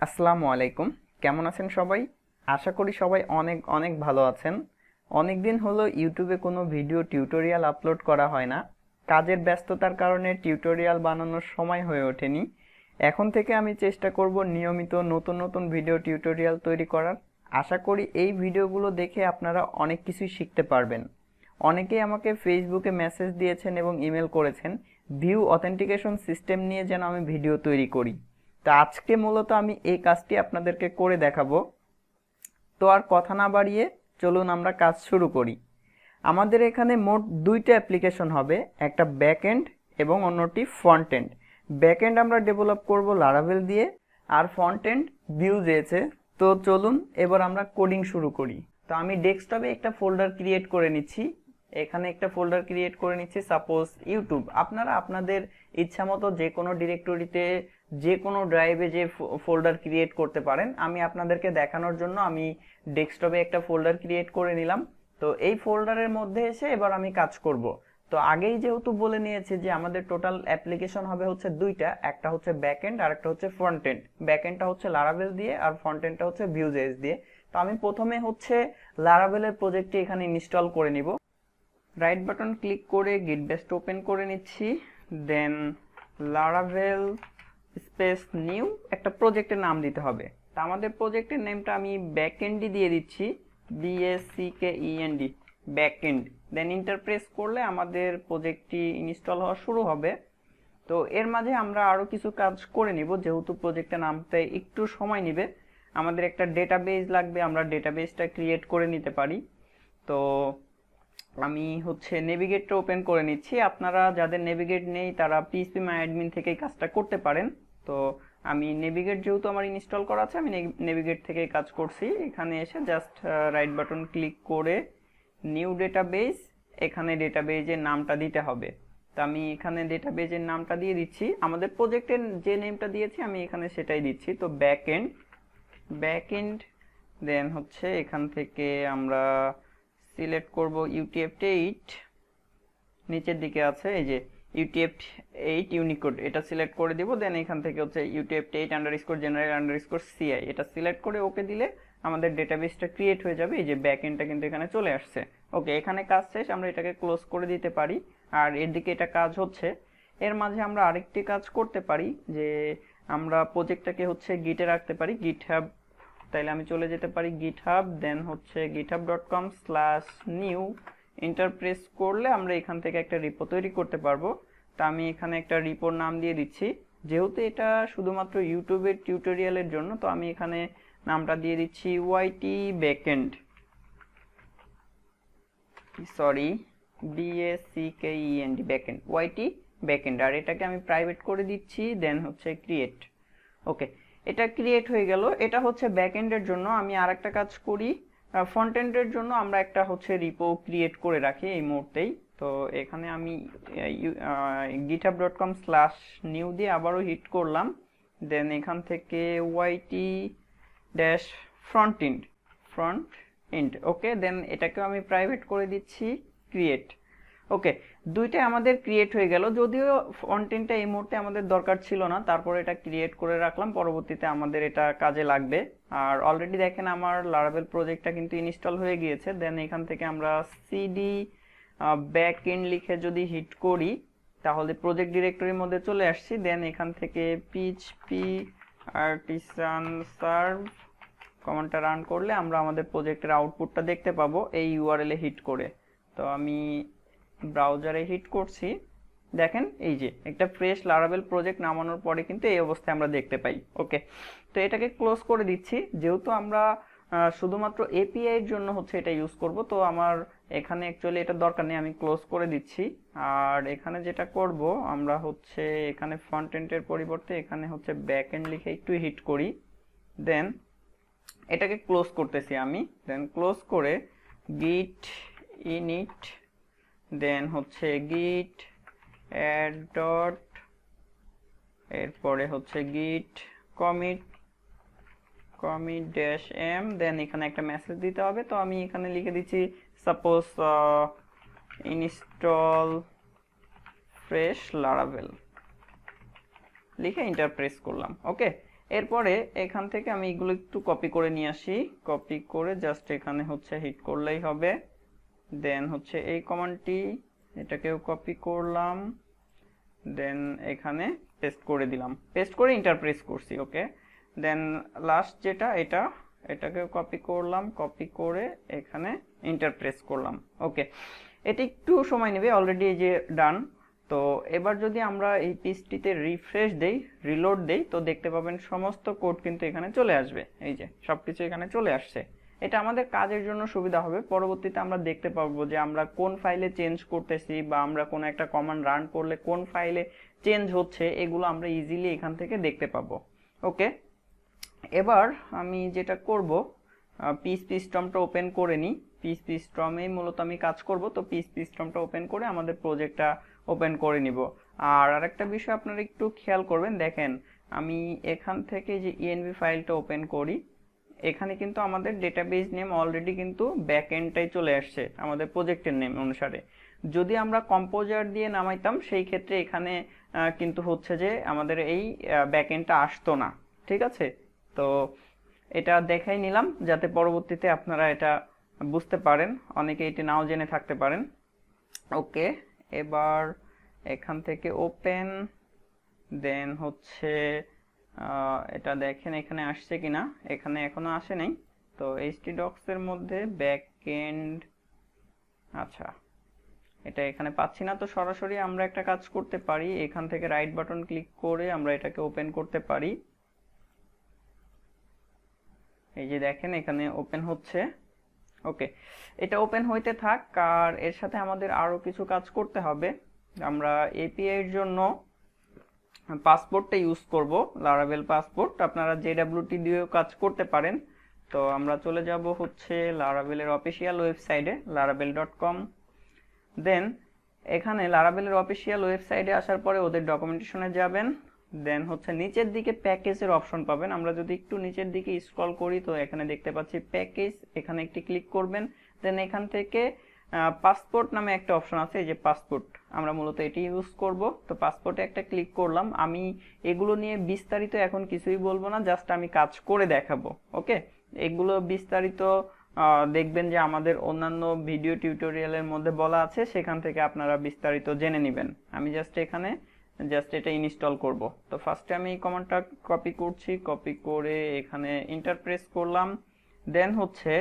আসসালামু আলাইকুম। কেমন আছেন সবাই? আশা করি সবাই অনেক অনেক ভালো আছেন। অনেক দিন হলো ইউটিউবে কোনো ভিডিও টিউটোরিয়াল আপলোড করা হয় না। কাজের ব্যস্ততার কারণে টিউটোরিয়াল বানানোর সময় হয়ে ওঠেনি। এখন থেকে আমি চেষ্টা করব নিয়মিত নতুন নতুন ভিডিও টিউটোরিয়াল তৈরি করার। আশা করি এই ভিডিওগুলো দেখে আপনারা অনেক কিছুই শিখতে পারবেন। অনেকেই আমাকে ফেসবুকে মেসেজ দিয়েছেন এবং ইমেল করেছেন ভিউ অথেন্টিকেশন সিস্টেম নিয়ে যেন আমি ভিডিও তৈরি করি। তো আজকে মূলত আমি এই কাজটি আপনাদেরকে করে দেখাবো। তো আর কথা না বাড়িয়ে চলুন আমরা কাজ শুরু করি। আমাদের এখানে মোট দুইটা অ্যাপ্লিকেশন হবে, একটা ব্যাক এন্ড এবং অন্যটি ফ্রন্ট এন্ড। ব্যাক এন্ড আমরা ডেভেলপ করব লারাভেল দিয়ে, আর ফ্রন্ট এন্ড ভিউজেসে। তো চলুন এবার আমরা কোডিং শুরু করি। তো আমি ডেস্কটপে একটা ফোল্ডার ক্রিয়েট করে নিচ্ছি। এখানে একটা ফোল্ডার ক্রিয়েট করে নিচ্ছি, সাপোজ ইউটিউব। আপনারা আপনাদের ইচ্ছা মতো যে কোনো ডিরেক্টরিতে যে কোনো ড্রাইভে যে ফোল্ডার ক্রিয়েট করতে পারেন। আমি আপনাদেরকে দেখানোর জন্য আমি ডেস্কটপে একটা ফোল্ডার ক্রিয়েট করে নিলাম। তো এই ফোল্ডারের মধ্যে এসে এবার আমি কাজ করব। তো আগেই যেহেতু বলে নিয়েছি যে আমাদের টোটাল অ্যাপ্লিকেশন হবে হচ্ছে দুইটা, একটা হচ্ছে ব্যাক এন্ড আর একটা হচ্ছে ফ্রন্ট এন্ড। ব্যাক এন্ডটা হচ্ছে লারাভেল দিয়ে আর ফ্রন্ট এন্ডটা হচ্ছে ভিউজেস দিয়ে। তো আমি প্রথমে হচ্ছে লারাভেলের প্রজেক্টটি এখানে ইনস্টল করে নিব। রাইট বাটন ক্লিক করে গিট বেস্ট ওপেন করে নিচ্ছি। দেন লারাভেল স্পেস নিউ একটা প্রজেক্টের নাম দিতে হবে। তা আমাদের প্রজেক্টের নেমটা আমি ব্যাকএন্ডই দিয়ে দিচ্ছি, BACKEND, ব্যাকএন্ড। দেন ইন্টার প্রেস করলে আমাদের প্রজেক্টটি ইনস্টল হওয়া শুরু হবে। তো এর মাঝে আমরা আরও কিছু কাজ করে নিব, যেহেতু প্রজেক্টটা নামতে একটু সময় নেবে। আমাদের একটা ডেটাবেস লাগবে, আমরা ডেটাবেসটা ক্রিয়েট করে নিতে পারি। তো আমি হচ্ছে নেভিগেটটা ওপেন করে নিচ্ছি। আপনারা যাদের নেভিগেট নেই তারা PHPMyAdmin থেকেই কাজটা করতে পারেন। তো আমি নেভিগেট যেহেতু আমার ইনস্টল করা আছে, আমি নেভিগেট থেকেই কাজ করছি। এখানে এসে জাস্ট রাইট বাটন ক্লিক করে নিউ ডেটাবেস, এখানে ডেটাবেজের নামটা দিতে হবে। তো আমি এখানে ডেটাবেজের নামটা দিয়ে দিচ্ছি। আমাদের প্রজেক্টের যে নেমটা দিয়েছি আমি এখানে সেটাই দিচ্ছি। তো ব্যাকএন্ড দেন হচ্ছে এখান থেকে আমরা সিলেক্ট করব UTF-8, নিচের দিকে আছে এই যে UTF-8 ইউনিকোড, এটা সিলেক্ট করে দিব। দেন এখান থেকে হচ্ছে UTF-8_general_CI এটা সিলেক্ট করে ওকে দিলে আমাদের ডেটাবেসটা ক্রিয়েট হয়ে যাবে। এই যে ব্যাকএন্ডটা কিন্তু এখানে চলে আসছে। ওকে, এখানে কাজ শেষ, আমরা এটাকে ক্লোজ করে দিতে পারি। আর এর দিকে এটা কাজ হচ্ছে। এর মাঝে আমরা আরেকটি কাজ করতে পারি যে আমরা প্রজেক্টটাকে হচ্ছে গিটে রাখতে পারি, গিটহাব। তাইলে আমি চলে যেতে পারি গিটহাব, দেন হচ্ছে github.com/new এন্টার প্রেস করলে আমরা এখান থেকে একটা রিপো তৈরি করতে পারবো। তা আমি এখানে একটা রিপোর নাম দিয়ে দিচ্ছি। যেহেতু এটা শুধুমাত্র ইউটিউবের টিউটোরিয়ালের জন্য, তো আমি এখানে নামটা দিয়ে দিচ্ছি YT backend, sorry BACKEND backend, YT backend। আর এটাকে আমি প্রাইভেট করে দিচ্ছি, দেন হচ্ছে ক্রিয়েট। ওকে, এটা ক্রিয়েট হয়ে গেল। এটা হচ্ছে ব্যাকএন্ডের জন্য। আমি আর একটা কাজ করি, ফ্রন্ট এন্ডের জন্য আমরা একটা হচ্ছে রিপো ক্রিয়েট করে রাখি এই মুহূর্তেই। তো এখানে আমি github.com/new দিয়ে আবারও হিট করলাম। দেন এখান থেকে YT-front-end, ওকে। দেন এটাকেও আমি প্রাইভেট করে দিচ্ছি, ক্রিয়েট। ওকে, দুইটাই আমাদের ক্রিয়েট হয়ে গেল। যদিও ফ্রন্ট এন্ডটা এই মুহূর্তে আমাদের দরকার ছিল না, তারপর এটা ক্রিয়েট করে রাখলাম, পরবর্তীতে আমাদের এটা কাজে লাগবে। আর অলরেডি দেখেন আমার লারাভেল প্রজেক্টটা কিন্তু ইনস্টল হয়ে গিয়েছে। দেন এখান থেকে আমরা CD ব্যাকএন্ড লিখে যদি হিট করি তাহলে প্রজেক্ট ডিরেক্টরির মধ্যে চলে আসছি। দেন এখান থেকে PHP artisan serve কমান্ডটা রান করলে আমরা আমাদের প্রজেক্টের আউটপুটটা দেখতে পাবো এই URL এ হিট করে। তো আমি ব্রাউজারে হিট করছি, দেখেন এই যে একটা ফ্রেশ লারাভেল প্রজেক্ট নামানোর পরে কিন্তু এই অবস্থায় আমরা দেখতে পাই। ওকে, তো এটাকে ক্লোজ করে দিচ্ছি। যেহেতু আমরা শুধুমাত্র API এর জন্য হচ্ছে এটা ইউজ করব, তো আমার এখানে অ্যাকচুয়ালি এটা দরকার নেই, আমি ক্লোজ করে দিচ্ছি। আর এখানে যেটা করব আমরা হচ্ছে এখানে ফ্রন্ট এন্ডের পরিবর্তে এখানে হচ্ছে ব্যাক এন্ড লিখে একটু হিট করি। দেন এটাকে ক্লোজ করতেছি আমি। দেন ক্লোজ করে git init, দেন হচ্ছে git add dot, এরপরে হচ্ছে git commit -m, দেন এখানে একটা মেসেজ দিতে হবে। তো আমি এখানে লিখে দিচ্ছি সাপোজ install fresh laravel, লিখে এন্টার প্রেস করলাম। ওকে, এরপরে এখান থেকে আমি এগুলো একটু কপি করে নিয়ে আসি, কপি করে জাস্ট এখানে হচ্ছে হিট করলেই হবে। দেন হচ্ছে এই কমান্ডটি, এটাকেও কপি করলাম, দেন এখানে পেস্ট করে দিলাম, পেস্ট করে এন্টার প্রেস করছি। ওকে, দেন লাস্ট যেটা এটাকেও কপি করলাম, কপি করে এখানে এন্টার প্রেস করলাম। ওকে, এটা একটু সময় নেবে, অলরেডি এই যে ডান। তো এবার যদি আমরা এই পেজটিতে রিফ্রেশ দেই, রিলোড দেই, তো দেখতে পাবেন সমস্ত কোড কিন্তু এখানে চলে আসবে। এই যে সবকিছু এখানে চলে আসছে। এটা আমাদের কাজের জন্য সুবিধা হবে, পরবর্তীতে আমরা দেখতে পাবো যে আমরা কোন ফাইলে চেঞ্জ করতেছি বা আমরা কোনো একটা কমান্ড রান করলে কোন ফাইলে চেঞ্জ হচ্ছে, এগুলো আমরা ইজিলি এখান থেকে দেখতে পাবো। ওকে, এবার আমি যেটা করব, পিএইচপি স্টর্মটা ওপেন করে নিই। পিএইচপি স্টর্মেই মূলত আমি কাজ করব, তো পিএইচপি স্টর্মটা ওপেন করে আমাদের প্রজেক্টটা ওপেন করে নিব। আর আরেকটা বিষয় আপনারা একটু খেয়াল করবেন, দেখেন আমি এখান থেকে যে ইএনভি ফাইলটা ওপেন করি, এখানে কিন্তু আমাদের ডেটাবেজ নেম অলরেডি কিন্তু ব্যাকএন্ডটাই চলে আসছে আমাদের প্রজেক্টের নেম অনুসারে। যদি আমরা কম্পোজার দিয়ে নামাইতাম সেই ক্ষেত্রে এখানে কিন্তু হচ্ছে যে আমাদের এই ব্যাকএন্ডটা আসতো না। ঠিক আছে, তো এটা দেখাই নিলাম যাতে পরবর্তীতে আপনারা এটা বুঝতে পারেন, অনেকে এটি নাও জেনে থাকতে পারেন। ওকে, এবার এখান থেকে ওপেন, দেন হচ্ছে এটা দেখেন এখানে আসছে কিনা, এখানে এখনো আসে নাই। তো htdocs এর মধ্যে ব্যাকএন্ড, আচ্ছা এটা এখানে পাচ্ছি না। তো সরাসরি আমরা একটা কাজ করতে পারি, এখান থেকে রাইট বাটন ক্লিক করে আমরা এটাকে ওপেন করতে পারি। এই যে দেখেন এখানে ওপেন হচ্ছে। ওকে, এটা ওপেন হইতে থাক, আর এর সাথে আমাদের আরো কিছু কাজ করতে হবে। আমরা এপিআই এর জন্য পাসপোর্টটা ইউজ করব, লারাভেল পাসপোর্ট। আপনারা জেডব্লিউটি দিয়েও কাজ করতে পারেন। তো আমরা চলে যাব হচ্ছে লারাভেলের অফিসিয়াল ওয়েবসাইটে laravel.com। দেন এখানে লারাভেলের অফিসিয়াল ওয়েবসাইটে আসার পরে ওদের ডকুমেন্টেশনে যাবেন, দেন হচ্ছে নিচের দিকে প্যাকেজের অপশন পাবেন। আমরা যদি একটু নিচের দিকে স্ক্রল করি তো এখানে দেখতে পাচ্ছি প্যাকেজ, এখানে একটি ক্লিক করবেন। দেন এখান থেকে পাসপোর্ট নামে একটা অপশন আছে, এই যে পাসপোর্ট, আমরা মূলত এটি ইউজ করব। তো পাসপোর্টে একটা ক্লিক করলাম। আমি এগুলো নিয়ে বিস্তারিত এখন কিছুই বলবো না, জাস্ট আমি কাজ করে দেখাবো। ওকে, এগুলো বিস্তারিত দেখবেন যে আমাদের অন্যান্য ভিডিও টিউটোরিয়ালের মধ্যে বলা আছে, সেখান থেকে আপনারা বিস্তারিত জেনে নেবেন। আমি জাস্ট এখানে এটা ইনস্টল করব। তো ফার্স্টে আমি এই কমান্ডটা কপি করছি, কপি করে এখানে এন্টার প্রেস করলাম। দেন হচ্ছে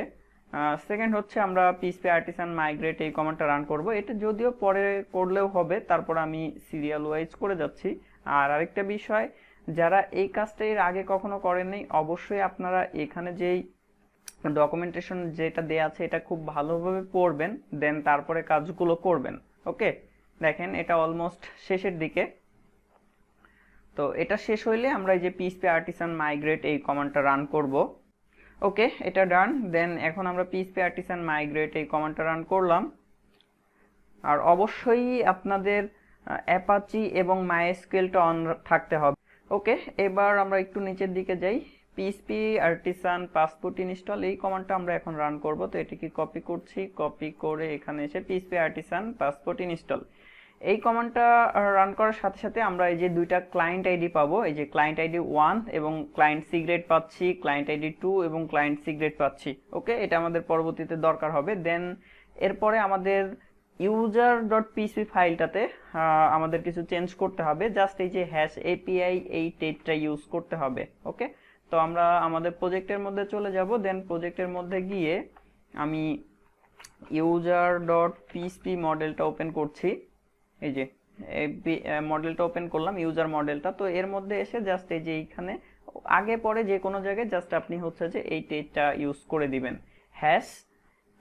সেকেন্ড হচ্ছে আমরা পিএইচপি আর্টিসান মাইগ্রেট এই কমান্ডটা রান করব। এটা যদিও পরে করলেও হবে, তারপর আমি সিরিয়াল ওয়াইজ করে যাচ্ছি। আর আরেকটা বিষয়, যারা এই কাজটা এর আগে কখনো করেননি, অবশ্যই আপনারা এখানে যেই ডকুমেন্টেশন যেটা দেয়া আছে এটা খুব ভালোভাবে পড়বেন, দেন তারপরে কাজগুলো করবেন। ওকে, দেখেন এটা অলমোস্ট শেষের দিকে। তো এটা শেষ হইলে আমরা এই যে পিএইচপি আর্টিসান মাইগ্রেট এই কমান্ডটা রান করব। ওকে, এটা ডান। দেন এখন আমরা পিএইচপি আর্টিসান মাইগ্রেট এই কমান্ডটা রান করলাম। আর অবশ্যই আপনাদের অ্যাপাচি এবং মাইএসকিউএলটা অন থাকতে হবে। ওকে, এবার আমরা একটু নিচের দিকে যাই। পিএইচপি আর্টিসান পাসপোর্ট ইনস্টল এই কমান্ডটা আমরা এখন রান করব। তো এটিকে কপি করছি, কপি করে এখানে এসে পিএইচপি আর্টিসান পাসপোর্ট ইনস্টল এই কমান্ডটা রান করার সাথে সাথে আমরা এই যে দুইটা ক্লায়েন্ট আইডি পাবো, এই যে ক্লায়েন্ট আইডি 1 এবং ক্লায়েন্ট সিক্রেট পাচ্ছি, ক্লায়েন্ট আইডি 2 এবং ক্লায়েন্ট সিক্রেট পাচ্ছি। ওকে, এটা আমাদের পরবর্তীতে দরকার হবে। দেন এরপরে আমাদের user.php ফাইলটাতে আমাদের কিছু চেঞ্জ করতে হবে, জাস্ট এই যে হ্যাশ এপিআই এই টেগটা ইউজ করতে হবে। ওকে, তো আমরা আমাদের প্রজেক্টের মধ্যে চলে যাব। দেন প্রজেক্টের মধ্যে গিয়ে আমি user.php মডেলটা ওপেন করছি। এই যে মডেলটা ওপেন করলাম, ইউজার মডেলটা। তো এর মধ্যে এসে জাস্ট এই যে এইখানে আগে পরে যে কোনো জায়গায় জাস্ট আপনি হচ্ছে যে এই টেগটা ইউজ করে দিবেন, হ্যাশ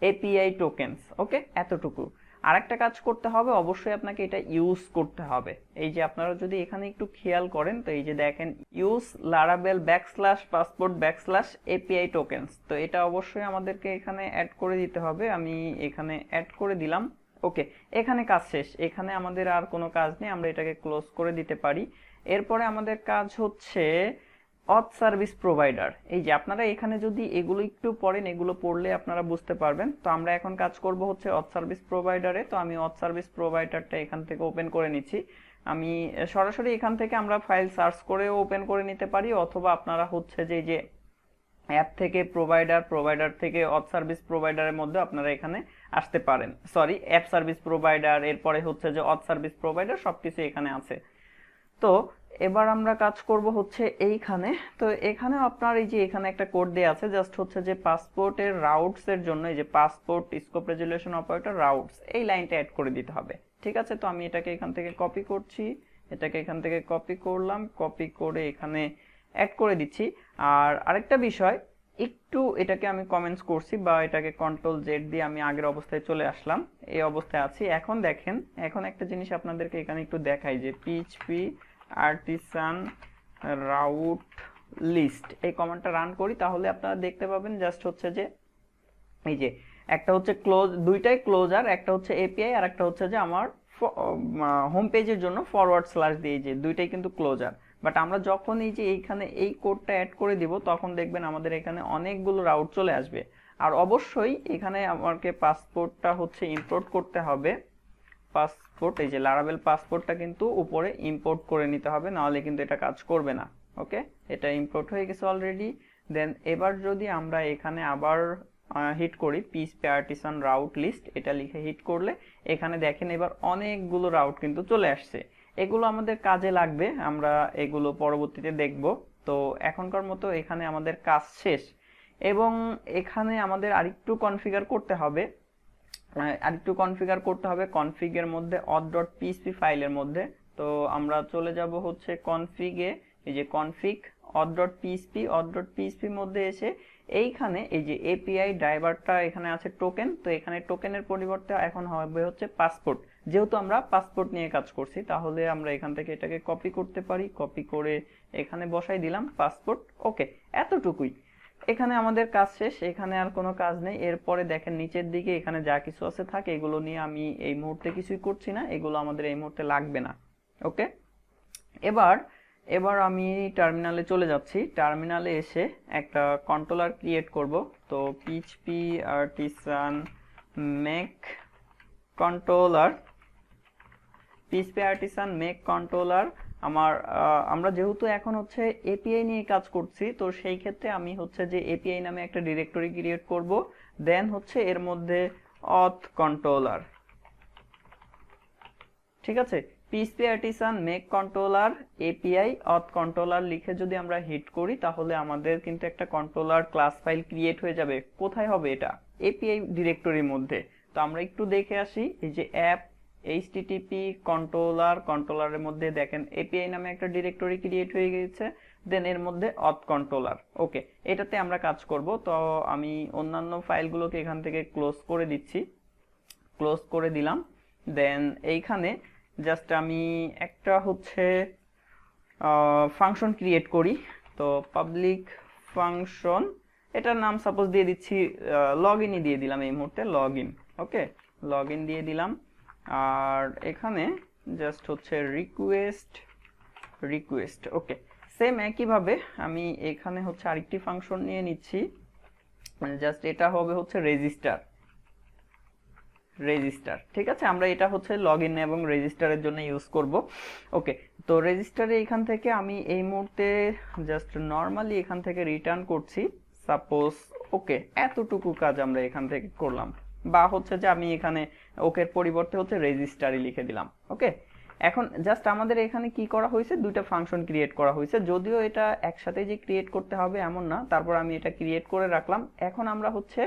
এপিআই টোকেনস। ওকে, এতটুকু। আরেকটা কাজ করতে হবে, অবশ্যই আপনাকে এটা ইউজ করতে হবে। এই যে আপনারা যদি এখানে একটু খেয়াল করেন, তো এই যে দেখেন use Laravel /passport /API tokens, তো এটা অবশ্যই আমাদেরকে এখানে অ্যাড করে দিতে হবে। আমি এখানে অ্যাড করে দিলাম। ওকে, এখানে কাজ শেষ, এখানে আমাদের আর কোনো কাজ নেই, আমরা এটাকে ক্লোজ করে দিতে পারি। এরপরে আমাদের কাজ হচ্ছে অথ সার্ভিস প্রোভাইডার। এই যে আপনারা এখানে যদি এগুলো একটু পড়েন, এগুলো পড়লে আপনারা বুঝতে পারবেন। তো আমরা এখন কাজ করব হচ্ছে অথ সার্ভিস প্রোভাইডারে। তো আমি অথ সার্ভিস প্রোভাইডারটা এখান থেকে ওপেন করে নিচ্ছি। আমি সরাসরি এখান থেকে আমরা ফাইল সার্চ করে ওপেন করে নিতে পারি, অথবা আপনারা হচ্ছে যে অ্যাপ থেকে প্রোভাইডার থেকে অথ সার্ভিস প্রোভাইডারের মধ্যে আপনারা এখানে আসতে পারেন। সরি, অ্যাপ সার্ভিস প্রোভাইডার, এরপরে হচ্ছে যে অথ সার্ভিস প্রোভাইডার, সবকিছু এখানে আছে। তো এবার আমরা কাজ করব হচ্ছে এইখানে। তো এখানে আপনার এই যে এখানে একটা কোড দেয়া আছে, জাস্ট হচ্ছে যে পাসপোর্টের রাউটস এর জন্য এই যে passport scope resolution operator routes, এই লাইনটা অ্যাড করে দিতে হবে। ঠিক আছে, তো আমি এটাকে এখান থেকে কপি করছি, এটাকে এখান থেকে কপি করলাম, কপি করে এখানে অ্যাড করে দিচ্ছি। আর আরেকটা বিষয়, একটু এটাকে আমি কমেন্টস করছি বা এটাকে কন্ট্রোল জেড দিয়ে আমি আগের অবস্থায় চলে আসলাম, এই অবস্থায় আছি। এখন দেখেন, এখন একটা জিনিস আপনাদেরকে এখানে একটু দেখাই যে পিএইচপি আর্টিসান রাউট লিস্ট, এই কমান্ডটা রান করি, তাহলে আপনারা দেখতে পাবেন জাস্ট হচ্ছে যে এই যে একটা হচ্ছে ক্লোজ, দুইটাই ক্লোজার, একটা হচ্ছে এপিআই আর একটা হচ্ছে যে আমার হোম পেজের জন্য ফরওয়ার্ড স্ল্যাশ দিয়ে, যে দুইটাই কিন্তু ক্লোজার। বাট আমরা যখন এই যে এইখানে এই কোডটা অ্যাড করে দিব, তখন দেখবেন আমাদের এখানে অনেকগুলো রাউট চলে আসবে। আর অবশ্যই এখানে আমাকে পাসপোর্টটা হচ্ছে ইম্পোর্ট করতে হবে। পাসপোর্ট, এই যে লারাভেল পাসপোর্টটা কিন্তু উপরে ইম্পোর্ট করে নিতে হবে, নাহলে কিন্তু এটা কাজ করবে না। ওকে, এটা ইম্পোর্ট হয়ে গেছে অলরেডি। দেন এবার যদি আমরা এখানে আবার হিট করি পিএইচপি আর্টিসান রাউট লিস্ট, এটা লিখে হিট করলে এখানে দেখেন এবার অনেকগুলো রাউট কিন্তু চলে আসছে। এগুলো আমাদের কাজে লাগবে, আমরা এগুলো পরবর্তীতে দেখব। তো এখনকার মতো এখানে আমাদের কাজ শেষ, এবং এখানে আমাদের আরেকটু কনফিগার করতে হবে, কনফিগের মধ্যে auth.php ফাইলের মধ্যে। তো আমরা চলে যাব হচ্ছে কনফিগে, এই যে কনফিগ auth.php মধ্যে এসে এইখানে এই যে এপিআই ড্রাইভারটা এখানে আছে টোকেন, তো এখানে টোকেনের পরিবর্তে এখন হবে হচ্ছে পাসপোর্ট। যেহেতু আমরা পাসপোর্ট নিয়ে কাজ করছি, তাহলে আমরা এখান থেকে এটাকে কপি করতে পারি, কপি করে এখানে বসাই দিলাম পাসপোর্ট। ওকে, এতটুকুই, এখানে আমাদের কাজ শেষ, এখানে আর কোনো কাজ নেই। এরপরে দেখেন নিচের দিকে এখানে যা কিছু আছে থাকে, এগুলো নিয়ে আমি এই মুহূর্তে কিছুই করছি না, এগুলো আমাদের এই মুহূর্তে লাগবে না। ওকে, এবার আমি টার্মিনালে চলে যাচ্ছি। টার্মিনালে এসে একটা কন্ট্রোলার ক্রিয়েট করব। তো পিএইচপি আর্টিসান মেক কন্ট্রোলার আমরা যেহেতু এখন হচ্ছে এপিআই নিয়ে কাজ করছি, তো সেই ক্ষেত্রে আমি হচ্ছে যে এপিআই নামে একটা ডিরেক্টরি ক্রিয়েট করব। দেন হচ্ছে এর মধ্যে অথ কন্ট্রোলার, ঠিক আছে, PHP artisan make controller API auth controller লিখে যদি আমরা হিট করি, তাহলে আমাদের কিন্তু একটা কন্ট্রোলার ক্লাস ফাইল ক্রিয়েট হয়ে যাবে। কোথায় হবে এটা? এপিআই ডিরেক্টরির মধ্যে। তো আমরা একটু দেখে আসি, এই যে অ্যাপ http কন্ট্রোলারের মধ্যে দেখেন এপিআই নামে একটা ডিরেক্টরি ক্রিয়েট হয়ে গেছে, দেন এর মধ্যে অথ কন্ট্রোলার। ওকে, এটাতে আমরা কাজ করব। তো আমি অন্যান্য ফাইলগুলোকে এখান থেকে ক্লোজ করে দিচ্ছি, ক্লোজ করে দিলাম। দেন এইখানে জাস্ট আমি একটা হচ্ছে ফাংশন ক্রিয়েট করি। তো পাবলিক ফাংশন, এটার নাম সাপোজ দিয়ে দিচ্ছি লগইনই দিয়ে দিলাম এই মুহূর্তে, লগইন। ওকে, লগইন দিয়ে দিলাম। আর এখানে জাস্ট হচ্ছে রিকোয়েস্ট। ওকে, সেম একইভাবে আমি এখানে হচ্ছে আরেকটি ফাংশন নিয়ে নিচ্ছি, জাস্ট এটা হবে হচ্ছে রেজিস্টার। ঠিক আছে, আমরা এটা হচ্ছে লগইন এবং রেজিস্টারের জন্য ইউজ করব। ওকে, তো রেজিস্টারে এখান থেকে আমি এই মুহূর্তে জাস্ট নরমালি এখান থেকে রিটার্ন করছি সাপোজ। ওকে, এতটুকু কাজ আমরা এখান থেকে করলাম, বা হচ্ছে যে আমি এখানে ওকের পরিবর্তে হচ্ছে রেজিস্টারই লিখে দিলাম। ওকে, এখন জাস্ট আমাদের এখানে কি করা হয়েছে, দুইটা ফাংশন ক্রিয়েট করা হয়েছে, যদিও এটা একসাথে যে ক্রিয়েট করতে হবে এমন না, তারপর আমি এটা ক্রিয়েট করে রাখলাম। এখন আমরা হচ্ছে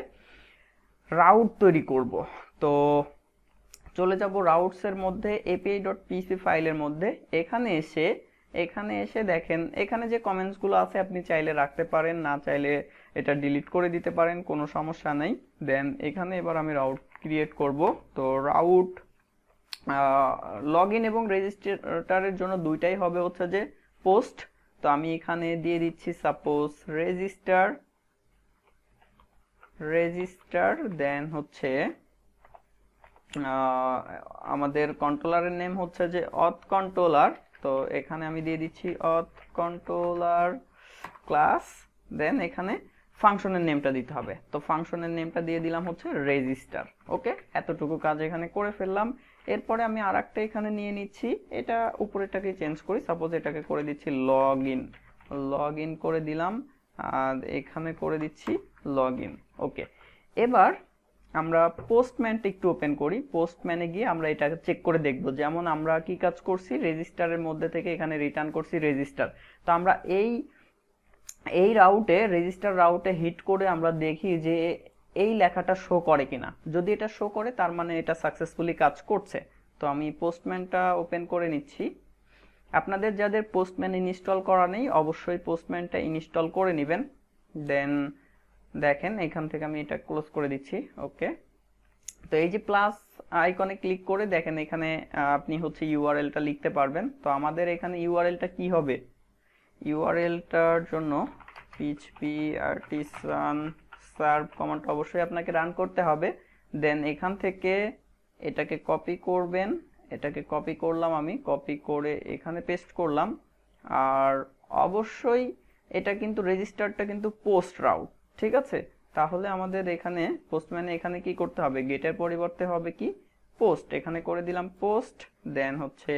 রাউট তৈরি করব। তো চলে যাব রাউটস এর মধ্যে, api.php ফাইলের মধ্যে। এখানে এসে দেখেন এখানে যে কমেন্টস গুলো আছে আপনি চাইলে রাখতে পারেন, না চাইলে এটা ডিলিট করে দিতে পারেন, কোনো সমস্যা নেই। দেন এখানে এবার আমি রাউট ক্রিয়েট করব। তো রাউট লগইন এবং রেজিস্টারের জন্য দুইটাই হবে হচ্ছে যে পোস্ট। তো আমি এখানে দিয়ে দিচ্ছি সাপোজ রেজিস্টার, দেন হচ্ছে আমাদের কন্ট্রোলারের নেম হচ্ছে যে অথ কন্ট্রোলার। তো এখানে আমি দিয়ে দিচ্ছি অথ কন্ট্রোলার ক্লাস, দেন এখানে ফাংশনের নেমটা দিতে হবে। তো ফাংশনের নেমটা দিয়ে দিলাম হচ্ছে রেজিস্টার। ওকে, এতটুকু কাজ এখানে করে ফেললাম। এরপরে আমি আরেকটা এখানে নিয়ে নিচ্ছি, এটা উপরেরটাকে চেঞ্জ করি, সাপোজ এটাকে করে দিচ্ছি লগ ইন করে দিলাম, আর এখানে করে দিচ্ছি লগ ইন। ওকে, এবার আমরা পোস্টম্যানটা একটু ওপেন করি। পোস্টম্যানে গিয়ে আমরা এটা চেক করে দেখব, যেমন আমরা কি কাজ করছি, রেজিস্টারের মধ্যে থেকে এখানে রিটার্ন করছি রেজিস্টার। তো আমরা এই রেজিস্টার রাউটে হিট করে আমরা দেখি যে এই লেখাটা শো করে কিনা। যদি এটা শো করে তার মানে এটা সাকসেসফুলি কাজ করছে। তো আমি পোস্টম্যানটা ওপেন করে নিচ্ছি। আপনাদের যাদের পোস্টম্যান ইনস্টল করা নেই অবশ্যই পোস্টম্যানটা ইনস্টল করে নেবেন। দেন দেখেন এখান থেকে আমি এটা ক্লোজ করে দিচ্ছি। ওকে, তো এই যে প্লাস আইকনে ক্লিক করে দেখেন এখানে আপনি হচ্ছে ইউআরএলটা লিখতে পারবেন। তো আমাদের এখানে ইউআরএলটা কি হবে, ইউআরএলটার জন্য php artisan serve কমান্ড অবশ্যই আপনাকে রান করতে হবে। দেন এখান থেকে এটাকে কপি করবেন, এটাকে কপি করলাম, আমি কপি করে এখানে পেস্ট করলাম। আর অবশ্যই এটা কিন্তু রেজিস্টারটা কিন্তু পোস্ট রাউট, ঠিক আছে। তাহলে আমাদের এখানে পোস্টম্যানে এখানে কি করতে হবে, গেটের পরিবর্তে হবে কি পোস্ট, এখানে করে দিলাম পোস্ট, দেন হচ্ছে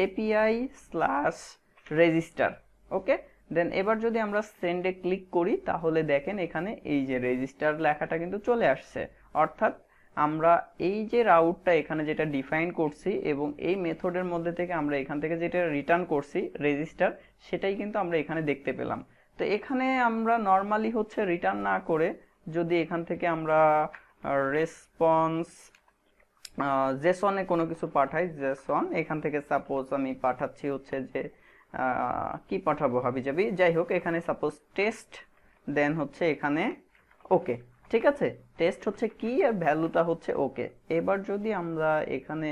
API/register। ওকে, দেন এবার যদি আমরা সেন্ডে ক্লিক করি তাহলে দেখেন এখানে এই যে রেজিস্টার লেখাটা কিন্তু চলে আসছে। অর্থাৎ আমরা এই যে রাউটটা এখানে যেটা ডিফাইন করছি এবং এই মেথডের মধ্যে থেকে আমরা এখান থেকে যেটা রিটার্ন করছি রেজিস্টার, সেটাই কিন্তু আমরা এখানে দেখতে পেলাম। তো এখানে আমরা নর্মালি হচ্ছে রিটার্ন না করে যদি এখান থেকে আমরা রেসপন্স জেসনে কোনো কিছু পাঠাই, জেসন এখান থেকে সাপোজ আমি পাঠাচ্ছি হচ্ছে যে কি পাঠাবো হাবিজাবি, যাই হোক এখানে সাপোজ টেস্ট, দেন হচ্ছে এখানে ওকে, ঠিক আছে। টেস্ট হচ্ছে কি আর ভ্যালুটা হচ্ছে ওকে। এবার যদি আমরা এখানে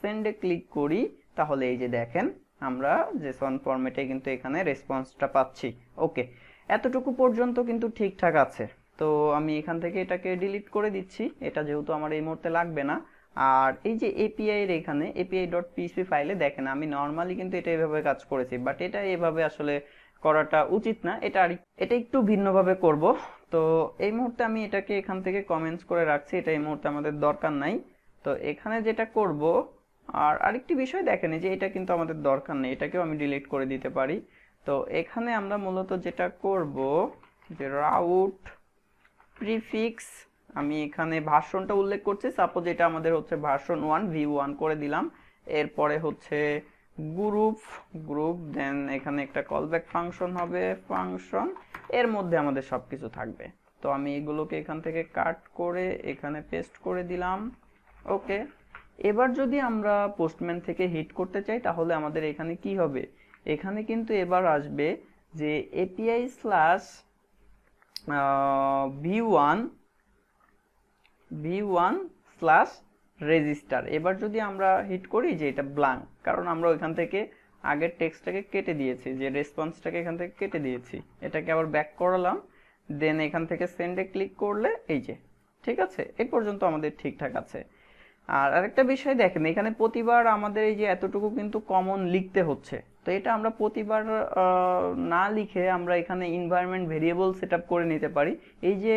সেন্ডে ক্লিক করি তাহলে এই যে দেখেন আমরা জেসন ফরম্যাটে কিন্তু এখানে রেসপন্সটা পাচ্ছি। ওকে, এতটুকু পর্যন্ত কিন্তু ঠিকঠাক আছে। তো আমি এখান থেকে এটাকে ডিলিট করে দিচ্ছি, এটা যেহেতু আমার এই মুহূর্তে লাগবে না। আর এই যে এপিআই এর এখানে api.php ফাইলে দেখেন আমি নর্মালি কিন্তু এটা এভাবে কাজ করেছি, বাট এটা এভাবে আসলে করাটা উচিত না, এটা একটু ভিন্নভাবে করব। তো এই মুহূর্তে আমি এটাকে এখান থেকে কমেন্টস করে রাখছি, এটা এই মুহূর্তে আমাদের দরকার নাই। তো এখানে যেটা করব, আর আরেকটি বিষয় দেখেন যে এটা কিন্তু আমাদের দরকার নেই, এটাকেও আমি ডিলিট করে দিতে পারি। তো এখানে আমরা মূলত যেটা করব যে রাউট প্রিফিক্স, আমি এখানে ভার্সনটা উল্লেখ করছি, সাপোজ এটা আমাদের হচ্ছে ভার্সন 1 v1 করে দিলাম। এরপরে হচ্ছে গ্রুপ, দেন এখানে একটা কলব্যাক ফাংশন হবে, ফাংশন এর মধ্যে আমাদের সবকিছু থাকবে। তো আমি এগুলোকে এখান থেকে কাট করে এখানে পেস্ট করে দিলাম। ওকে, এবার যদি আমরা পোস্টম্যান থেকে হিট করতে চাই তাহলে আমাদের এখানে কি হবে, এখানে কিন্তু এবার আসবে যে API/v1/register। এবার যদি আমরা হিট করি যে এটা ব্ল্যাঙ্ক, কারণ আমরা ওইখান থেকে আগের টেক্সটটাকে কেটে দিয়েছি, যে রেসপন্সটাকে এখান থেকে কেটে দিয়েছি, এটাকে আবার ব্যাক করালাম। দেন এখান থেকে সেন্ডে ক্লিক করলে এই যে ঠিক আছে, এই পর্যন্ত আমাদের ঠিকঠাক আছে। আর আরেকটা বিষয় দেখেন এখানে প্রতিবার আমাদের এই যে এতটুকু কিন্তু কমন লিখতে হচ্ছে। তো এটা আমরা প্রতিবার না লিখে আমরা এখানে এনভায়রনমেন্ট ভেরিয়েবল সেটআপ করে নিতে পারি। এই যে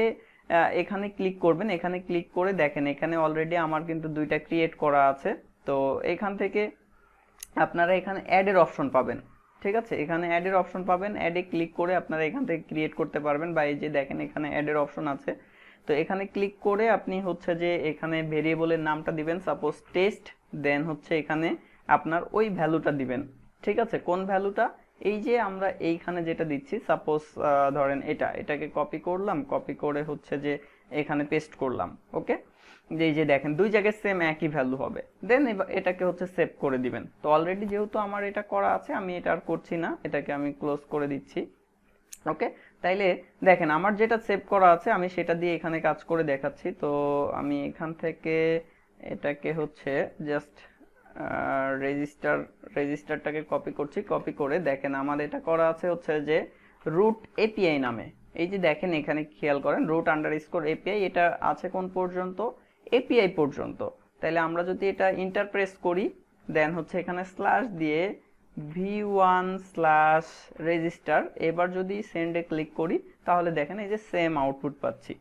এখানে ক্লিক করবেন, এখানে ক্লিক করে দেখেন এখানে অলরেডি আমার কিন্তু দুইটা ক্রিয়েট করা আছে। তো এখান থেকে আপনারা এখানে অ্যাডের অপশন পাবেন, ঠিক আছে, এখানে অ্যাডের অপশন পাবেন, অ্যাডে ক্লিক করে আপনারা এখান থেকে ক্রিয়েট করতে পারবেন। বা এই যে দেখেন এখানে অ্যাডের অপশন আছে, তো এখানে ক্লিক করে আপনি হচ্ছে যে এখানে ভেরিয়েবলের নামটা দিবেন সাপোজ টেস্ট, দেন হচ্ছে এখানে আপনার ওই ভ্যালুটা দিবেন, ঠিক আছে। কোন ভ্যালুটা, এই যে আমরা এইখানে যেটা দিচ্ছি সাপোজ ধরেন এটাকে কপি করলাম, কপি করে হচ্ছে যে এখানে পেস্ট করলাম। ওকে, এই যে দেখেন দুই জায়গায় সেম একই ভ্যালু হবে। দেন এটাকে হচ্ছে সেভ করে দিবেন। তো অলরেডি যেহেতু আমার এটা করা আছে আমি এটা আর করছি না, এটাকে আমি ক্লোজ করে দিচ্ছি। ওকে, তাইলে দেখেন আমার যেটা সেভ করা আছে আমি সেটা দিয়ে এখানে কাজ করে দেখাচ্ছি। তো আমি এখান থেকে এটাকে হচ্ছে জাস্ট রেজিস্টারটাকে কপি করছি, কপি করে দেখেন আমার এটা করা আছে হচ্ছে যে রুট এপিআই নামে। এই যে দেখেন এখানে খেয়াল করেন root_API, এটা আছে কোন পর্যন্ত, এপিআই পর্যন্ত। তাহলে আমরা যদি এটা ইন্টার প্রেস করি, দেন হচ্ছে এখানে স্ল্যাশ দিয়ে v1/register, এবার যদি সেন্ডে ক্লিক করি তাহলে দেখেন এই যে সেম আউটপুট পাচ্ছি।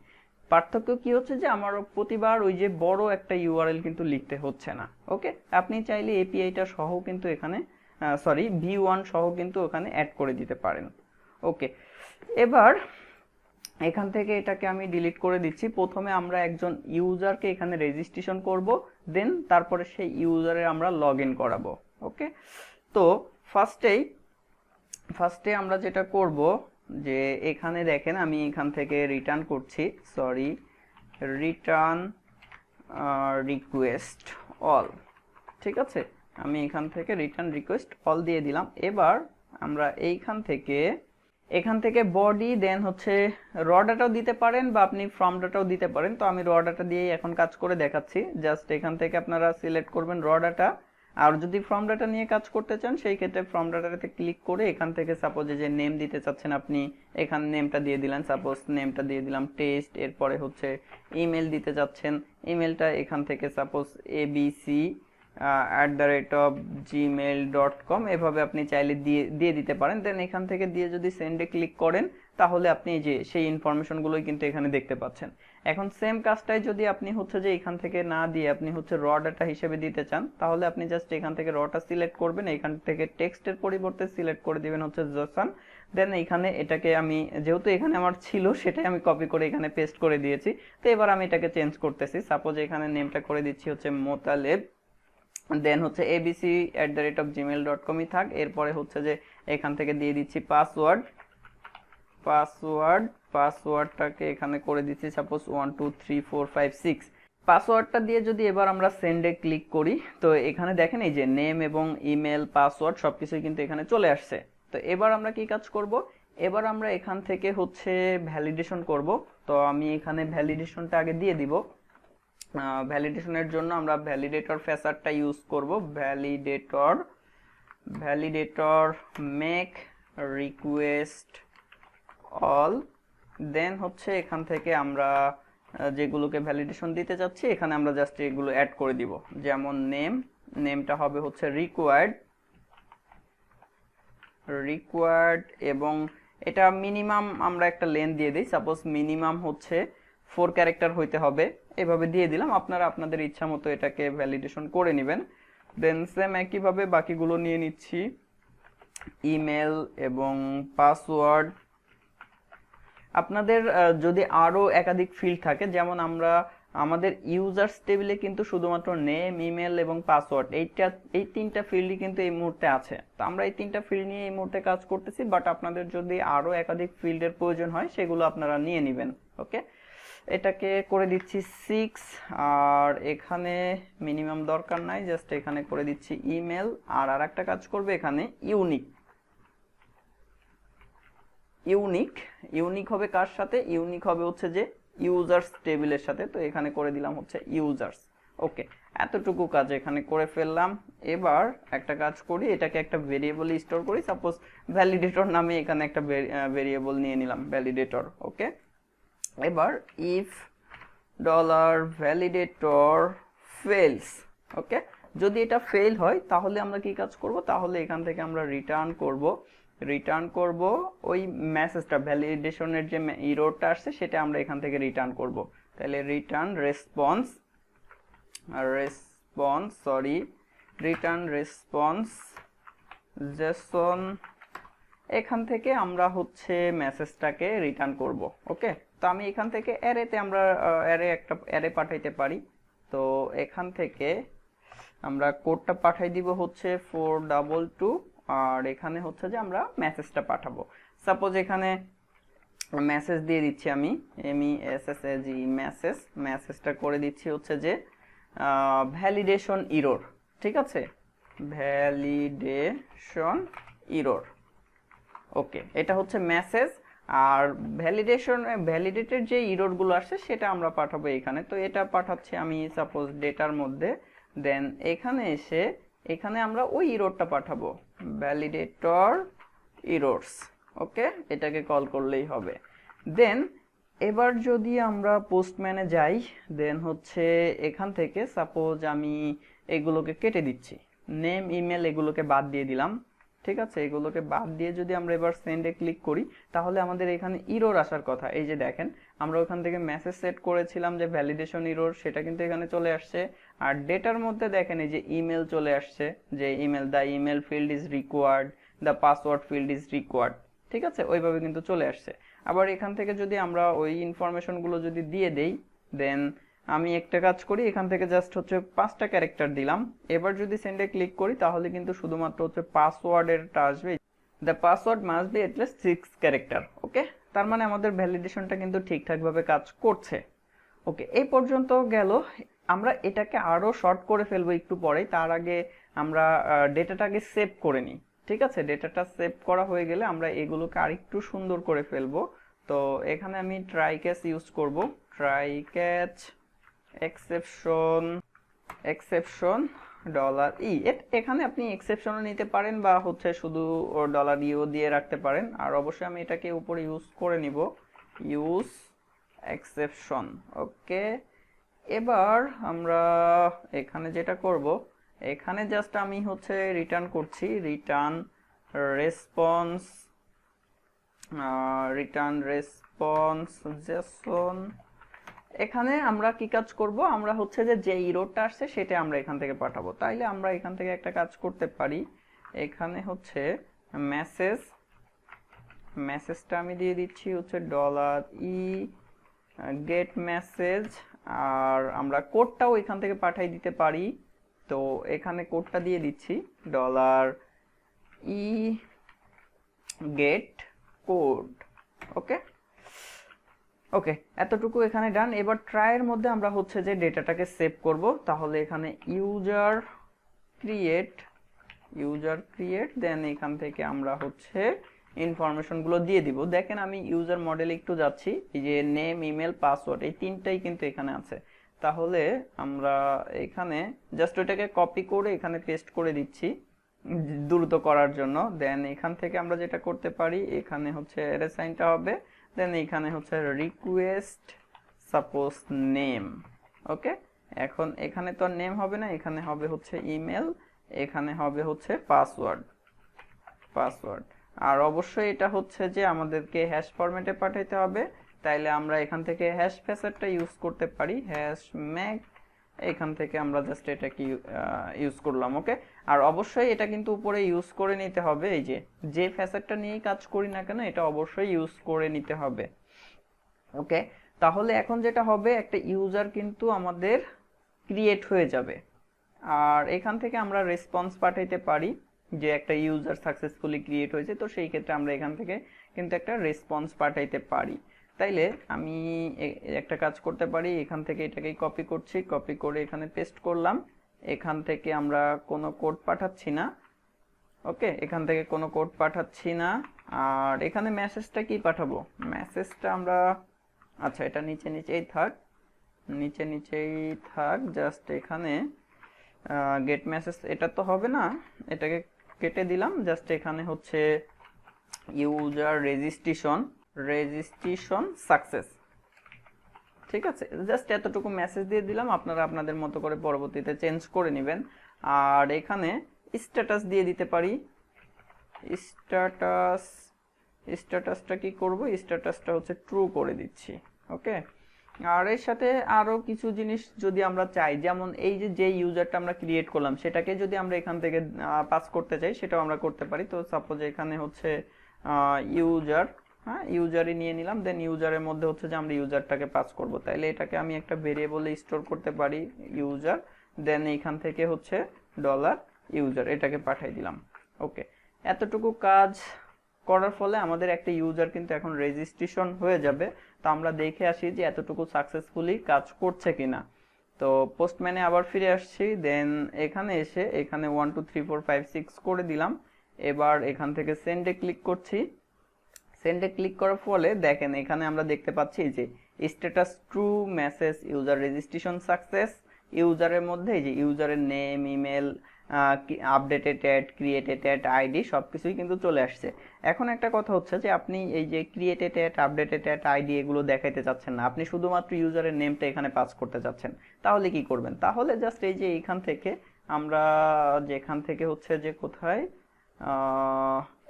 পার্থক্য কি হচ্ছে যে আমার প্রতিবার ওই যে বড় একটা ইউআরএল কিন্তু লিখতে হচ্ছে না। ওকে, আপনি চাইলে এপিআইটা সহ কিন্তু এখানে সরি ভি1 সহ কিন্তু ওখানে অ্যাড করে দিতে পারেন। ওকে, এবার এখান থেকে এটাকে আমি ডিলিট করে দিচ্ছি। প্রথমে আমরা একজন ইউজারকে এখানে রেজিস্ট্রেশন করব, দেন তারপরে সেই ইউজারের আমরা লগ ইন করাবো। ওকে, তো ফার্স্টে আমরা যেটা করব যে এখানে দেখেন আমি এখান থেকে রিটার্ন করছি, সরি রিটার্ন রিকোয়েস্ট অল। ঠিক আছে, আমি এখান থেকে রিটার্ন রিকোয়েস্ট অল দিয়ে দিলাম। এবার আমরা এখান থেকে বডি দেন হচ্ছে র ডাটাও দিতে পারেন বা আপনি ফর্ম ডাটাও দিতে পারেন। তো আমি র ডাটা দিয়েই এখন কাজ করে দেখাচ্ছি। জাস্ট এখান থেকে আপনারা সিলেক্ট করবেন র ডাটা, আর যদি ফর্ম ডাটা নিয়ে কাজ করতে চান সেই ক্ষেত্রে ফর্ম ডাটাতে ক্লিক করে এখান থেকে সাপোজ যে নেম দিতে চাচ্ছেন আপনি এখানে নেমটা দিয়ে দিলেন, সাপোজ নেমটা দিয়ে দিলাম টেস্ট। এরপরে হচ্ছে ইমেল দিতে চাচ্ছেন, ইমেলটা এখান থেকে সাপোজ abc@gmail.com এভাবে আপনি চাইলে দিয়ে দিতে পারেন। দেন এখান থেকে দিয়ে যদি সেন্ডে ক্লিক করেন তাহলে আপনি যে সেই ইনফরমেশনগুলোই কিন্তু এখানে দেখতে পাচ্ছেন। এখন সেম কাজটাই যদি আপনি হচ্ছে যে এখান থেকে না দিয়ে আপনি হচ্ছে র ডাটা হিসেবে দিতে চান তাহলে আপনি জাস্ট এখান থেকে রটা সিলেক্ট করবেন, এখান থেকে টেক্সটের পরিবর্তে সিলেক্ট করে দিবেন হচ্ছে জোসান। দেন এখানে এটাকে আমি যেহেতু এখানে আমার ছিল সেটাই আমি কপি করে এখানে পেস্ট করে দিয়েছি। তো এবার আমি এটাকে চেঞ্জ করতেছি, সাপোজ এখানে নেমটা করে দিচ্ছি হচ্ছে মোতালেব, দেন হচ্ছে abc@gmail.com থাক। এরপরে হচ্ছে যে এখান থেকে দিয়ে দিচ্ছি পাসওয়ার্ডটাকে এখানে করে দিচ্ছি সাপোজ 1 2 3 4 5 6। পাসওয়ার্ডটা দিয়ে যদি এবার আমরা সেন্ডে ক্লিক করি তো এখানে দেখেন এই যে নেম এবং ইমেল পাসওয়ার্ড সবকিছুই কিন্তু এখানে চলে আসছে। তো এবার আমরা কি কাজ করব, এবার আমরা এখান থেকে হচ্ছে ভ্যালিডেশন করব। তো আমি এখানে ভ্যালিডেশনটা আগে দিয়ে দিব। ভ্যালিডেশনের জন্য আমরা ভ্যালিডেটর ফেসারটা ইউজ করব। ভ্যালিডেটর মেক রিকোয়েস্ট অল, দেন হচ্ছে এখান থেকে আমরা যেগুলোকে ভ্যালিডেশন দিতে চাচ্ছি এখানে আমরা জাস্ট এগুলো অ্যাড করে দিব। যেমন নেমটা হবে হচ্ছে রিকোয়ার্ড এবং এটা মিনিমাম আমরা একটা লেন্থ দিয়ে দিই, সাপোজ মিনিমাম হচ্ছে 4 ক্যারেক্টার হইতে হবে, এভাবে দিয়ে দিলাম। আপনারা আপনাদের ইচ্ছা মতো এটাকে ভ্যালিডেশন করে নেবেন। দেন সেম একইভাবে বাকিগুলো নিয়ে নিচ্ছি, ইমেল এবং পাসওয়ার্ড। আপনাদের যদি আরো একাধিক ফিল্ড থাকে, যেমন আমরা আমাদের ইউজার্স টেবিলে কিন্তু শুধুমাত্র নেম ইমেল এবং পাসওয়ার্ড এই তিনটা ফিল্ডই কিন্তু এই মুহূর্তে আছে। তো আমরা এই তিনটা ফিল্ড নিয়ে এই মুহূর্তে কাজ করতেছি, বাট আপনাদের যদি আরো একাধিক ফিল্ডের প্রয়োজন হয় সেগুলো আপনারা নিয়ে নেবেন। ওকে, এটাকে করে দিচ্ছি 6, আর এখানে মিনিমাম দরকার নাই, জাস্ট এখানে করে দিচ্ছি ইমেল। আর আরেকটা কাজ করবে এখানে ইউনিক হবে কার সাথে, ইউনিক হবে হচ্ছে যে ইউজার্স টেবিলের সাথে। তো এখানে করে দিলাম হচ্ছে ইউজার্স। ওকে, এতটুকু কাজ এখানে করে ফেললাম। এবার একটা কাজ করি, এটাকে একটা ভেরিয়েবলে স্টোর করি, সাপোজ ভ্যালিডেটর নামে এখানে একটা ভেরিয়েবল নিয়ে নিলাম ভ্যালিডেটর। ওকে, এবার ইফ $validator fails, ওকে, যদি এটা ফেল হয় তাহলে আমরা কি কাজ করব, তাহলে এখান থেকে আমরা রিটার্ন করব ওই মেসেজটা, ভ্যালিডেশনের যে এররটা আসছে সেটা আমরা এখান থেকে রিটার্ন করব। তাহলে রিটার্ন রেসপন্স জেসন, এখান থেকে আমরা হচ্ছে মেসেজটাকে রিটার্ন করব। ওকে, তো আমি এখান থেকে অ্যারে পাঠাইতে পারি। তো এখান থেকে আমরা কোডটা পাঠাই দিব হচ্ছে 422, আর এখানে হচ্ছে যে আমরা মেসেজটা পাঠাবো। সাপোজ এখানে মেসেজ দিয়ে দিচ্ছি আমি মেসেজটা করে দিচ্ছি হচ্ছে যে ভ্যালিডেশন ইরর। ঠিক আছে, ভ্যালিডেশন ইরর। ওকে, এটা হচ্ছে মেসেজ, আর ভ্যালিডেটেড যে ইররগুলো আসছে সেটা আমরা পাঠাবো এখানে। তো এটা পাঠাচ্ছি আমি সাপোজ ডেটার মধ্যে, দেন এখানে এসে এখানে আমরা ওই ইররটা পাঠাবো, ভ্যালিডেটর ইররস। ওকে, এটাকে কল করলেই হবে। দেন এবার যদি আমরা পোস্টম্যানে যাই, দেন হচ্ছে এখান থেকে সাপোজ আমি এগুলোকে কেটে দিচ্ছি, নেম ইমেল এগুলোকে বাদ দিয়ে দিলাম। ঠিক আছে, এগুলোকে বাদ দিয়ে যদি আমরা এবার সেন্ডে ক্লিক করি তাহলে আমাদের এখানে ইরর আসার কথা। এই যে দেখেন, আমরা ওখান থেকে মেসেজ সেট করেছিলাম যে ভ্যালিডেশন ইরর, সেটা কিন্তু এখানে চলে আসছে। আর ডেটার মধ্যে দেখেন এই যে ইমেল চলে আসছে, যে email, the email field is required, the password field is required. ঠিক আছে, ওইভাবে কিন্তু চলে আসছে। আবার এখান থেকে যদি আমরা ওই ইনফরমেশনগুলো যদি দিয়ে দেই, দেন আমি একটা কাজ করি, এখান থেকে জাস্ট হচ্ছে 5টা ক্যারেক্টার দিলাম। এবার যদি সেন্ডে ক্লিক করি তাহলে কিন্তু শুধুমাত্র হচ্ছে পাসওয়ার্ডেরটা আসবে, the password must be at least 6 character. Okay, তার মানে আমাদের ভ্যালিডেশনটা কিন্তু ঠিকঠাকভাবে কাজ করছে। ওকে, এই পর্যন্ত গেল। আমরা এটাকে আরো শর্ট করে ফেলবো একটু পরেই, তার আগে আমরা ডেটাটাকে সেভ করে নিই। ঠিক আছে, ডেটাটা সেভ করা হয়ে গেলে আমরা এগুলোকে আরেকটু সুন্দর করে ফেলবো। তো এখানে আমি ট্রাই ক্যাচ ইউজ করব, try catch exception exception $e। এখানে আপনি এক্সেপশনও নিতে পারেন বা হচ্ছে শুধু $ইও দিয়ে রাখতে পারেন। আর অবশ্যই আমি এটাকে উপরে ইউজ করে নিব, ইউজ এক্সেপশন। ওকে, এবার আমরা এখানে যেটা করব, এখানে জাস্ট আমি হচ্ছে রিটার্ন করছি, রিটার্ন রেসপন্স, জেসন। এখানে আমরা কি কাজ করব, আমরা হচ্ছে যে ইরোরটা আসছে সেটা আমরা এখান থেকে পাঠাবো। তাইলে আমরা এখান থেকে একটা কাজ করতে পারি, এখানে হচ্ছে মেসেজটা আমি দিয়ে দিচ্ছি হচ্ছে $e গেট মেসেজ। আর আমরা কোডটাও এখান থেকে পাঠাই দিতে পারি। তো এখানে কোডটা দিয়ে দিচ্ছি $e গেট কোড। ওকে ওকে, এতটুকু এখানে ডান। এবার ট্রাইয়ের মধ্যে আমরা হচ্ছে যে ডেটাটাকে সেভ করব। তাহলে এখানে ইউজার ক্রিয়েট, দেন এখান থেকে আমরা হচ্ছে ইনফরমেশনগুলো দিয়ে দিব। দেখেন আমি ইউজার মডেলে একটু যাচ্ছি, এই যে নেম, ইমেল, পাসওয়ার্ড, এই তিনটাই কিন্তু এখানে আছে। তাহলে আমরা এখানে জাস্ট ওটাকে কপি করে এখানে পেস্ট করে দিচ্ছি দ্রুত করার জন্য। দেন এখান থেকে আমরা যেটা করতে পারি, এখানে হচ্ছে অ্যাসাইনটা হবে, দেন এখানে হচ্ছে রিকোয়েস্ট সাপোজ নেম। ওকে, এখন এখানে তো নেম হবে না, এখানে হবে হচ্ছে ইমেল, এখানে হবে হচ্ছে পাসওয়ার্ড। আর অবশ্যই এটা হচ্ছে যে আমাদেরকে হ্যাশ ফরম্যাটে পাঠাইতে হবে। তাইলে আমরা এখান থেকে হ্যাশ ফ্যাসারটা ইউজ করতে পারি, হ্যাশ ম্যাক। এখান থেকে আমরা জাস্ট এটাকে ইউজ করলাম। ওকে, আর অবশ্যই এটা কিন্তু উপরে ইউজ করে নিতে হবে, এই যে ফ্যাসারটা নিয়েই কাজ করি না কেন এটা অবশ্যই ইউজ করে নিতে হবে। ওকে, তাহলে এখন যেটা হবে, একটা ইউজার কিন্তু আমাদের ক্রিয়েট হয়ে যাবে। আর এখান থেকে আমরা রেসপন্স পাঠাইতে পারি যে একটা ইউজার সাকসেসফুলি ক্রিয়েট হয়েছে, তো সেই ক্ষেত্রে আমরা এখান থেকে কিন্তু একটা রেসপন্স পাঠাইতে পারি। তাইলে আমি একটা কাজ করতে পারি, এখান থেকে এটাকেই কপি করছি, কপি করে এখানে পেস্ট করলাম। এখান থেকে আমরা কোনো কোড পাঠাচ্ছি না। ওকে, এখান থেকে কোনো কোড পাঠাচ্ছি না। আর এখানে মেসেজটা কি পাঠাবো, মেসেজটা আমরা, আচ্ছা এটা নিচেই থাক, জাস্ট এখানে গেট মেসেজ, এটা তো হবে না, এটাকে কেটে দিলাম। জাস্ট এখানে হচ্ছে ইউজার রেজিস্ট্রেশন সাকসেস। ঠিক আছে, জাস্ট এতটুকু মেসেজ দিয়ে দিলাম, আপনারা আপনাদের মতো করে পরবর্তীতে চেঞ্জ করে নেবেন। আর এখানে স্ট্যাটাস দিয়ে দিতে পারি, স্ট্যাটাসটা কি করব, স্ট্যাটাসটা হচ্ছে ট্রু করে দিচ্ছি। ওকে, আর এর সাথে আরো কিছু জিনিস যদি আমরা চাই, যেমন এই যে ইউজারটা আমরা ক্রিয়েট করলাম সেটাকে যদি আমরা এখান থেকে পাস করতে চাই, সেটাও আমরা করতে পারি। তো সাপোজ এখানে হচ্ছে ইউজার, হ্যাঁ ইউজারই নিয়ে নিলাম, দেন ইউজারের মধ্যে হচ্ছে যে আমরা ইউজারটাকে পাস করব। তাইলে এটাকে আমি একটা ভেরিয়েবলে স্টোর করতে পারি ইউজার, দেন এইখান থেকে হচ্ছে $ইউজার এটাকে পাঠিয়ে দিলাম। ওকে, এতটুকু কাজ করার ফলে আমাদের একটা ইউজার কিন্তু এখন রেজিস্ট্রেশন হয়ে যাবে। তো আমরা দেখে আসি যে এতটুকু সাকসেসফুলি কাজ করছে কিনা। তো পোস্টম্যানে আবার ফিরে আসছি, দেন এখানে এসে এখানে 1 2 3 4 5 6 করে দিলাম। এবার এখান থেকে সেন্ডে ক্লিক করছি। সেন্ডে ক্লিক করার ফলে দেখেন এখানে আমরা দেখতে পাচ্ছি যে status true, message user registration success. ইউজারের মধ্যে এই যে ইউজারের name, email, updated at, created at, ID সবকিছুই কিন্তু চলে আসছে। এখন একটা কথা হচ্ছে যে আপনি এই যে created ad, updated ad, ID এগুলো দেখাইতে চাচ্ছেন না, আপনি শুধুমাত্র ইউজারের নেমটা এখানে পাস করতে চাচ্ছেন। তাহলে কি করবেন, তাহলে জাস্ট এই যে এইখান থেকে আমরা যেখান থেকে হচ্ছে যে কোথায়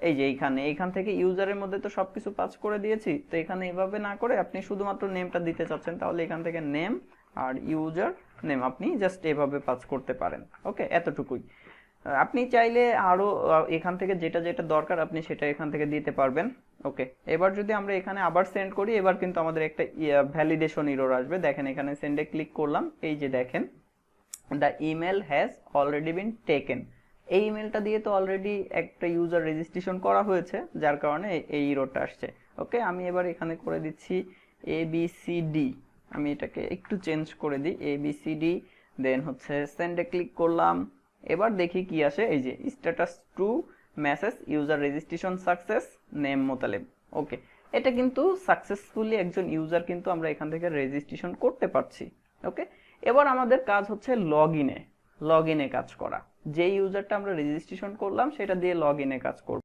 এই যে এইখান থেকে ইউজারের মধ্যে তো সবকিছু পাস করে দিয়েছি, তো এখানে এভাবে না করে আপনি শুধুমাত্র নেমটা দিতে চাচ্ছেন, তাহলে এখান থেকে নেম আর ইউজার নেম আপনি জাস্ট এভাবে পাস করতে পারেন। ওকে, এতটুকুই। আপনি চাইলে আরো এখান থেকে যেটা যেটা দরকার আপনি সেটা এখান থেকে দিতে পারবেন। ওকে, এবার যদি আমরা এখানে আবার সেন্ড করি, এবার কিন্তু আমাদের একটা ভ্যালিডেশন এরর আসবে। দেখেন এখানে সেন্ডে ক্লিক করলাম, এই যে দেখেন the email has already been taken. এই ইমেলটা দিয়ে তো অলরেডি একটা ইউজার রেজিস্ট্রেশন করা হয়েছে, যার কারণে এই ইরোরটা আসছে। ওকে, আমি এবার এখানে করে দিচ্ছি ABCD, আমি এটাকে একটু চেঞ্জ করে দিই ABCD, দেন হচ্ছে সেন্ডে ক্লিক করলাম। এবার দেখি কি আসে, এই যে status true message user registration success name Motaleb. Okay, এটা কিন্তু সাকসেসফুলি একজন ইউজার কিন্তু আমরা এখান থেকে রেজিস্ট্রেশন করতে পারছি। ওকে, এবার আমাদের কাজ হচ্ছে লগ ইনে কাজ করা। যে ইউজারটা আমরা রেজিস্ট্রেশন করলাম সেটা দিয়ে লগ ইনে কাজ করব।